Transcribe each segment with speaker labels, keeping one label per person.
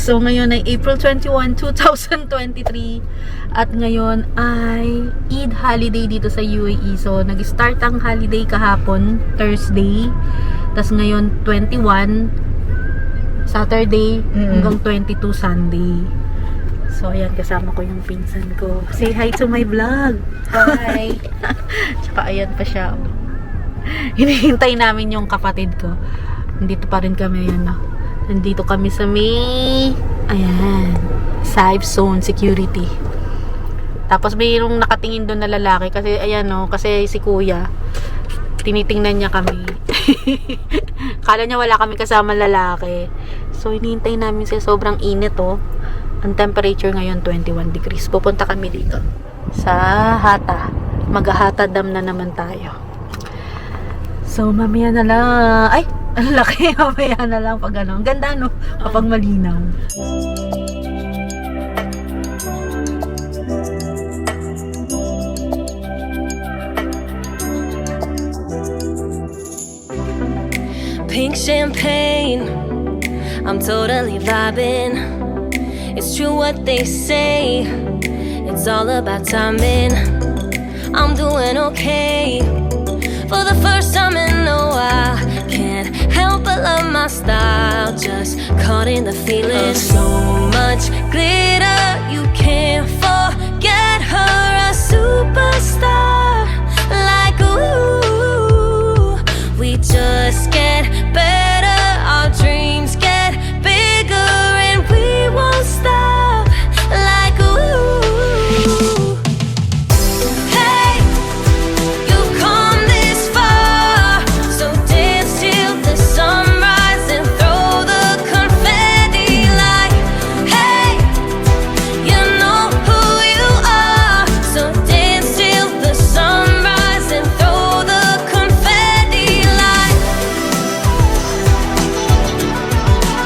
Speaker 1: So, ngayon ay April 21, 2023. At ngayon ay Eid holiday dito sa UAE. So, nag-start ang holiday kahapon, Thursday. Tapos ngayon, 21, Saturday, hanggang 22, Sunday. So, ayan, kasama ko yung pinsan ko. Say hi to my vlog. Hi. Tsaka, ayan pa siya. Hinihintay namin yung kapatid ko. Nandito pa rin kami, ayan na. Nandito kami sa may, ayan, safe zone security. Tapos mayroong nakatingin doon na lalaki kasi ayan no, kasi si kuya tinitingnan niya kami. Kala niya wala kami kasama lalaki. So hinihintay namin siya, sobrang init oh. Ang temperature ngayon 21 degrees. Pupunta kami dito sa Hatta. Mag-Hatta Dam na naman tayo. So mamaya na lang. Ay, ang laki, mamaya na lang pag ano. Ang ganda no, kapag malinaw.
Speaker 2: Pink champagne, I'm totally vibing. It's true what they say, it's all about timing. I'm doing okay, for the first time in a while. Can't help but love my style, just caught in the feeling. So much glitter, you can't forget her, a superstar. Like ooh, we just get better, our dreams get bigger, and we won't stop. Like ooh, hey, you've come this far, so dance till the sunrise and throw the confetti. Like hey, you know who you are, so dance till the sunrise and throw the confetti. Like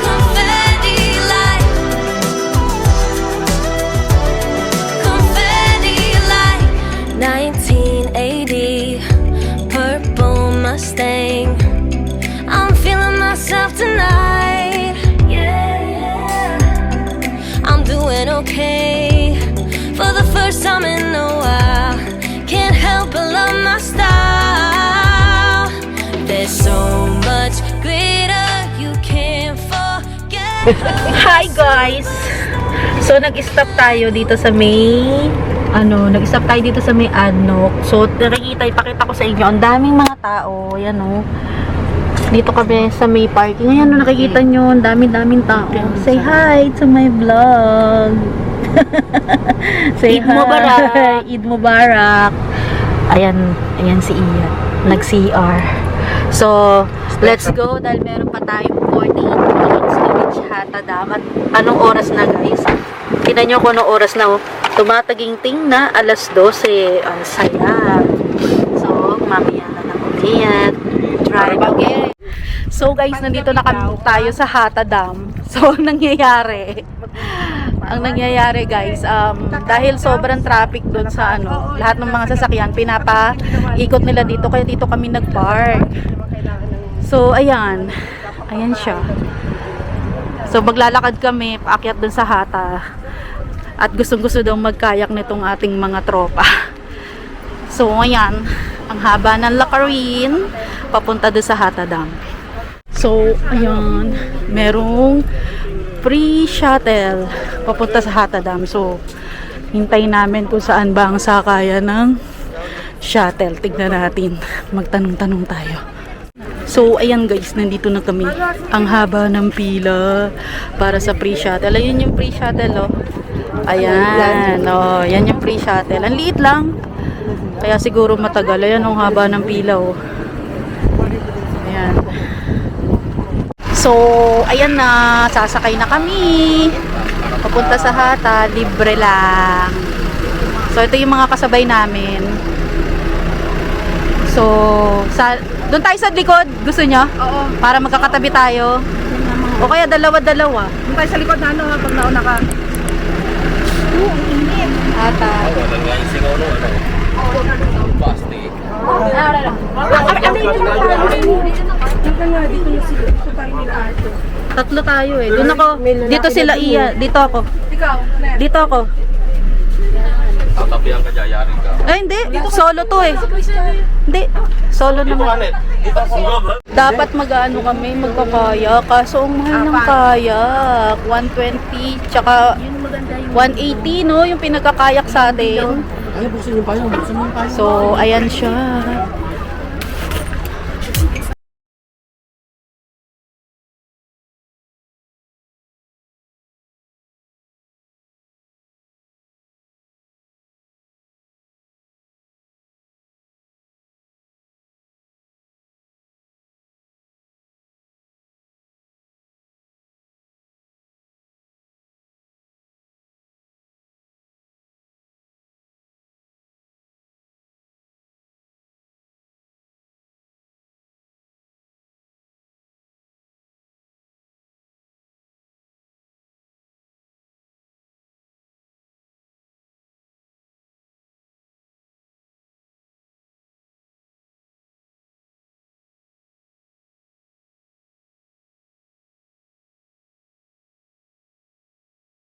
Speaker 2: confetti, like confetti, like 1980 purple Mustang. I'm feeling myself tonight. Yeah, I'm doing okay for the first time in a while. Can't help but love my style. There's so much glitter, you can't forget.
Speaker 1: Hi guys! So nag-stop tayo dito sa may nag-stop tayo dito sa may Adnoc. So ipakita ko sa inyo, ang daming mga tao, ayan oh. Dito kami sa may parking. Ayan, nakikita nyo, ang daming tao. Say hi to my vlog. Say
Speaker 2: Eid Mubarak.
Speaker 1: Eid Mubarak. Ayan si Ian. Nag-CR. So, let's go dahil meron pa tayong 48 minutes to reach Hatta Dam. At anong oras na guys? Tingnan nyo kung anong oras na oh. Tumataginting na alas 12. Ang saya. So, mamaya na lang ulit. Drive again. So guys, nandito na kami tayo sa Hatta Dam. So, ang nangyayari guys, dahil sobrang traffic doon sa lahat ng mga sasakyan, pinapaikot nila dito, kaya dito kami nag-park. So, ayan siya. So, maglalakad kami, paakyat doon sa Hatta. At gustong-gusto daw magkayak nitong ating mga tropa. So, ayan, ang haba ng lakarin, papunta doon sa Hatta Dam. So, ayan, merong free shuttle papunta sa Hatta Dam. So, hintayin namin kung saan ba ang sakayan ng shuttle. Tignan natin. Magtanong-tanong tayo. So, ayan guys, nandito na kami. Ang haba ng pila para sa free shuttle. Ayun yung free shuttle, oh. Ayan, oh, yan yung free shuttle. Ang liit lang. Kaya siguro matagal. Ayan, ang haba ng pila, oh. Ayan. So, ayan na, sasakay na kami. Papunta sa Hatta, libre lang. So, ito yung mga kasabay namin. So, doon tayo sa likod, gusto nyo?
Speaker 3: Oo.
Speaker 1: Para magkakatabi tayo. O kaya dalawa-dalawa.
Speaker 3: Doon tayo sa likod na pag nauna ka. Ang init.
Speaker 1: Hatta.
Speaker 4: Plastic.
Speaker 3: Dito na sila. Dito tayo nila ato.
Speaker 1: Tatlo tayo eh. Doon ako. Dito sila Iya. Dito ako. Dito ako.
Speaker 4: Tatapian ka dyan, yari ka.
Speaker 1: Ay, hindi. Solo to eh. Hindi. Solo naman.
Speaker 4: Dito ako.
Speaker 1: Dapat mag-ano kami, magkakayak. Kaso ang mahal ng kayak. 120, tsaka 180, no? Yung pinagkakayak sa atin.
Speaker 4: Ay, buksan yung payong. Buksan yung payong.
Speaker 1: So, ayan siya.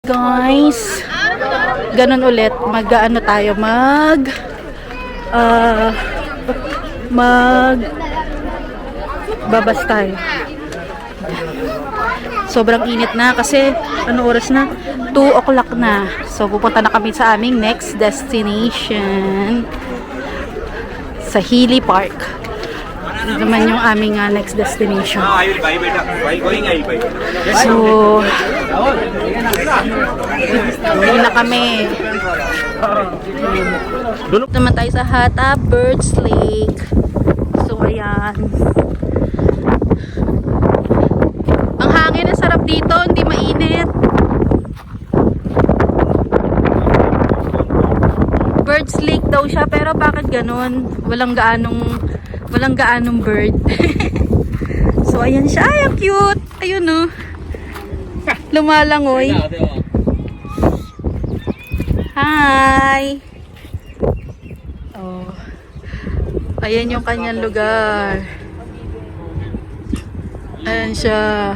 Speaker 1: Guys, ganun ulit, mag-ano tayo, babas tayo. Sobrang init na kasi, ano oras na? 2 o'clock na. So, pupunta na kami sa aming next destination. Sa Healy Park. Ito naman yung aming next destination. So, uwi na kami. Dulog naman tayo sa Hata Birds Lake. So, ayan. Ang hangin, ang sarap dito. Hindi mainit. Birds Lake daw siya. Pero bakit ganun? Walang gaanong bird. So, ayan siya. Ay, ang cute. Ayun, no. Lumalangoy. Hi! Oh. Ayan yung kanyang lugar. Ayan siya.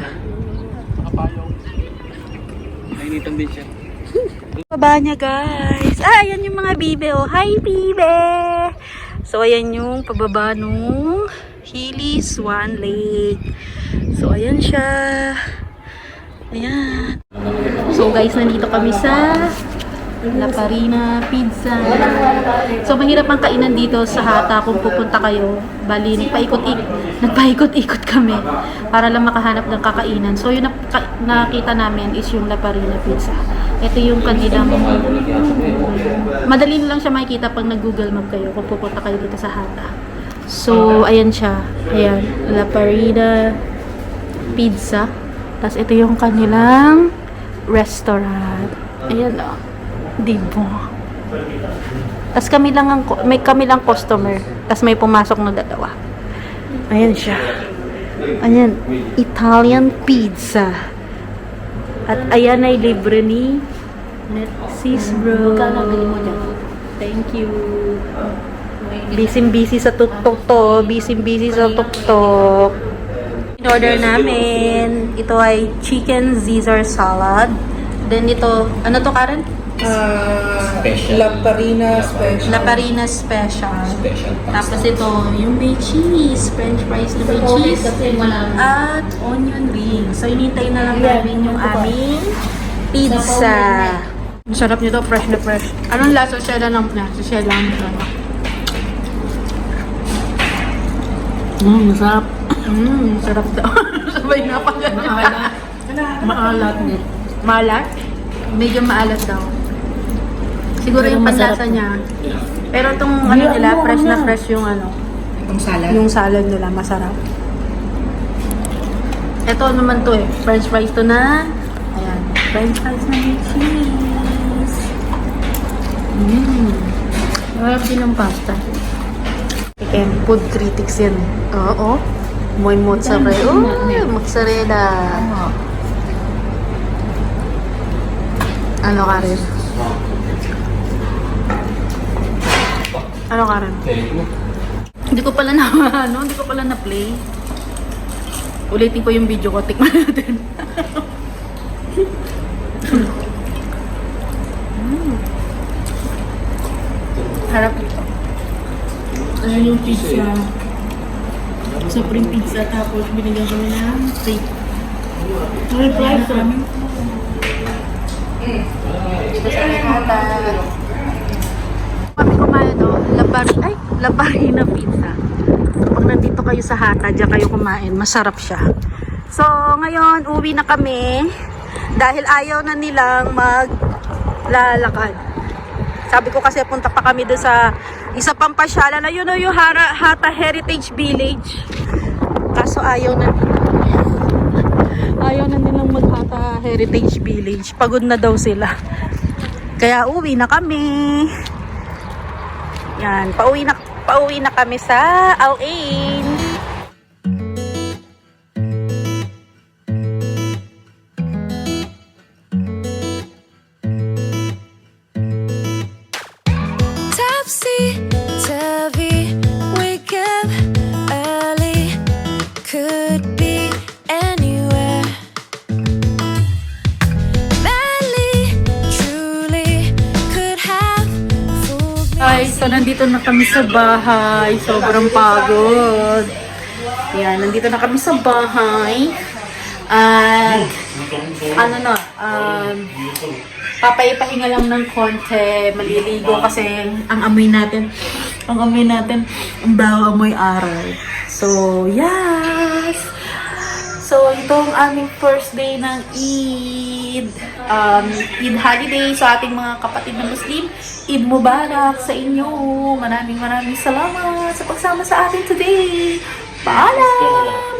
Speaker 4: Nainitan din siya.
Speaker 1: Baba niya, guys. Ah, ayan yung mga bibe, oh. Hi, bibe! So, ayan yung pababa nung Healy Swan Lake. So, ayan siya. Ayan. So, guys, nandito kami sa La Farina Pizza. So, mahirap ang kainan dito sa Hata kung pupunta kayo. Bali, nagpaikot-ikot kami para lang makahanap ng kakainan. So, yung nakita namin is yung La Farina Pizza. Ito yung kanilang madali na lang siya makikita pag nag-Google Map kayo kung pupunta kayo dito sa Hata. So, ayan siya. Ayan, La Farina Pizza. Tapos, ito yung kanilang restaurant. Ayan o. Diba? Tapos kami lang customer. Tapos may pumasok na dalawa. Ayan siya. Ayan. Italian pizza. At ayan ay libre ni Netsis bro. Thank you. Busy sa tuktok to. Busy sa tuktok. In-order namin. Ito ay chicken Caesar salad. Then ito, ano to Karen?
Speaker 3: La Farina Special.
Speaker 1: La Farina Special. Tapos ito, yung may cheese. French fries na may cheese. At onion rings. So, hinintay na lang namin yung aming pizza. Ang sarap nito, fresh na fresh. Anong lasa? Sela lang na. Sela lang na. Masarap. Sarap daw. Sabay na pala. Maalat. Maalat? Medyo maalat daw. Siguro yung panlasa niya. Pero itong ano nila, fresh na fresh yung ano.
Speaker 3: Itong salad?
Speaker 1: Yung salad nila, masarap. Ito naman to eh. French fries to na. Ayan. French fries na may cheese. Marap din ng pasta. Chicken. Food critics yan eh. Oo. May mozzarella. Mozzarella. Ano ka rin? Ano ka rin? Hindi ko pala na play. Ulitin ko yung video ko. Tikman natin. Harap ito. Ayan yung pizza. Supreme pizza. Tapos binigyan kami ng steak. May price kami. Dito sa Hata. Kami kumain Labarina pizza. Pag nandito kayo sa Hata, diyan kayo kumain. Masarap siya. So, ngayon, uwi na kami. Dahil ayaw na nilang maglalakad. Sabi ko kasi punta pa kami doon sa isa pang pasyalan na yun o yung Hata Heritage Village. Kaso ayaw na nilang mag-Hata Heritage Village. Pagod na daw sila. Kaya uwi na kami. Yan, pauwi na kami sa Al-Ain.
Speaker 2: Topsy-turvy, wake up early, could be anywhere. Madly, truly, could have fooled me.
Speaker 1: Ay, so nandito na kami sa bahay. Sobrang pagod. Yan, nandito na kami sa bahay. At, papaipahinga lang ng konti, maliligo kasi ang amoy natin, ang bawa amoy aral. So, yes! So, ito ang aming first day ng Eid. Eid holiday sa ating mga kapatid na Muslim. Eid Mubarak sa inyo. Maraming salamat sa pagsama sa atin today. Paalam!